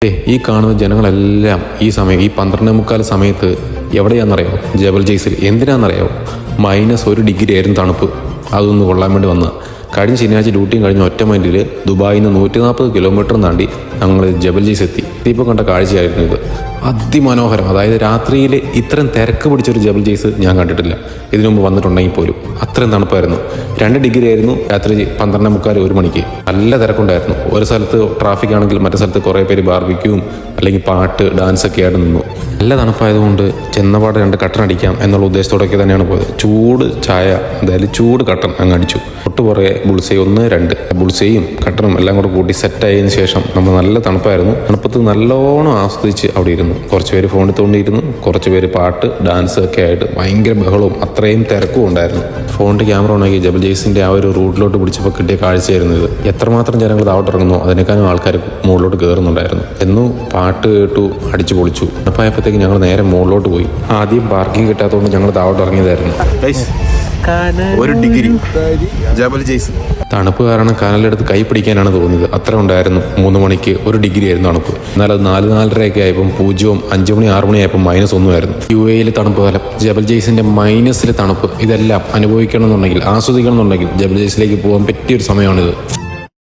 ഈ കാണുന്ന ജനങ്ങളെല്ലാം ഈ സമയം ഈ 12:45 സമയത്ത് എവിടെയാണെന്നറിയാമോ? ജബൽ ജയ്സിൽ. എന്തിനാണെന്നറിയാമോ? -1 ഡിഗ്രി ആയിരുന്നു തണുപ്പ്. അതൊന്ന് കൊള്ളാൻ വേണ്ടി വന്ന കഴിഞ്ഞ ശനിയാഴ്ച ഡ്യൂട്ടിയും കഴിഞ്ഞ് ഒറ്റ മൈൻഡിൽ ദുബായിൽ നിന്ന് 140 കിലോമീറ്റർ താണ്ടി ഞങ്ങൾ ജബൽ ജയ്സ് എത്തി. ഇപ്പോൾ കണ്ട കാഴ്ചയായിരുന്നു ഇത്. അതിമനോഹരം. അതായത് രാത്രിയിൽ ഇത്രയും തിരക്ക് പിടിച്ചൊരു ജബൽ ജയ്സ് ഞാൻ കണ്ടിട്ടില്ല ഇതിനു മുമ്പ് വന്നിട്ടുണ്ടെങ്കിൽ പോലും. അത്രയും തണുപ്പായിരുന്നു. 2 ഡിഗ്രി ആയിരുന്നു രാത്രി 12:45 1 മണിക്ക്. നല്ല തിരക്കുണ്ടായിരുന്നു. ഒരു സ്ഥലത്ത് ട്രാഫിക് ആണെങ്കിൽ മറ്റേ സ്ഥലത്ത് കുറേ പേര് ബാർബിക്യൂവും അല്ലെങ്കിൽ പാട്ട് ഡാൻസൊക്കെ ആയിട്ട് നിന്നു. നല്ല തണുപ്പായതുകൊണ്ട് ചെന്നപാട് 2 കട്ടൻ അടിക്കാം എന്നുള്ള ഉദ്ദേശത്തോടൊക്കെ തന്നെയാണ് പോയത്. ചൂട് ചായ, എന്തായാലും ചൂട് കട്ടൻ അങ്ങ് അടിച്ചു. തൊട്ട് പുറകെ ബുൾസൈ 1, 2 ബുൾസൈയും കട്ടനും എല്ലാം കൂടെ കൂട്ടി സെറ്റായതിനു ശേഷം നമ്മൾ നല്ല തണുപ്പായിരുന്നു. തണുപ്പത്ത് നല്ലോണം ആസ്വദിച്ച് അവിടെ ഇരുന്നു. കുറച്ച് പേര് ഫോണിൽ തോണ്ടിയിരുന്നു, കുറച്ച് പേര് പാട്ട് ഡാൻസ് ഒക്കെ ആയിട്ട് ഭയങ്കര ബഹളവും അത്രയും തിരക്കും ഉണ്ടായിരുന്നു. ഫോണിൻ്റെ ക്യാമറ ഓണാക്കി ജബൽ ജയ്സിൻ്റെ ആ ഒരു റൂട്ടിലോട്ട് പിടിച്ചപ്പോൾ കിട്ടിയ കാഴ്ചയായിരുന്നു ഇത്. എത്രമാത്രം ജനങ്ങൾ താഴോട്ട് ഇറങ്ങുന്നു അതിനേക്കാളും ആൾക്കാർ മുകളിലോട്ട് കയറുന്നുണ്ടായിരുന്നു. എന്നും പാട്ട് കേട്ടു അടിച്ചു പൊളിച്ചു. തണുപ്പായപ്പോഴത്തേക്ക് ഞങ്ങൾ നേരെ മുകളിലോട്ട് പോയി. ആദ്യം പാർക്കിംഗ് കിട്ടാത്തതുകൊണ്ട് ഞങ്ങൾ താഴോട്ട് ഇറങ്ങിയതായിരുന്നു. 1 ഡിഗ്രി ജബൽ ജയ്സ്. തണുപ്പ് കാരണം കനലെടുത്ത് കൈ പിടിക്കാനാണ് തോന്നിയത്. അത്ര ഉണ്ടായിരുന്നു. 3 മണിക്ക് 1 ഡിഗ്രി ആയിരുന്നു തണുപ്പ്. എന്നാൽ അത് 4-4:30 ആയപ്പം 0, 5 മണി 6 മണി ആയപ്പോൾ -1 ആയിരുന്നു. UAE തണുപ്പ് കാലം, ജബൽ ജയ്സിന്റെ -ലെ തണുപ്പ്, ഇതെല്ലാം അനുഭവിക്കണം എന്നുണ്ടെങ്കിൽ, ആസ്വദിക്കണം എന്നുണ്ടെങ്കിൽ ജബൽ ജയ്സിലേക്ക് പോകാൻ പറ്റിയൊരു സമയമാണിത്.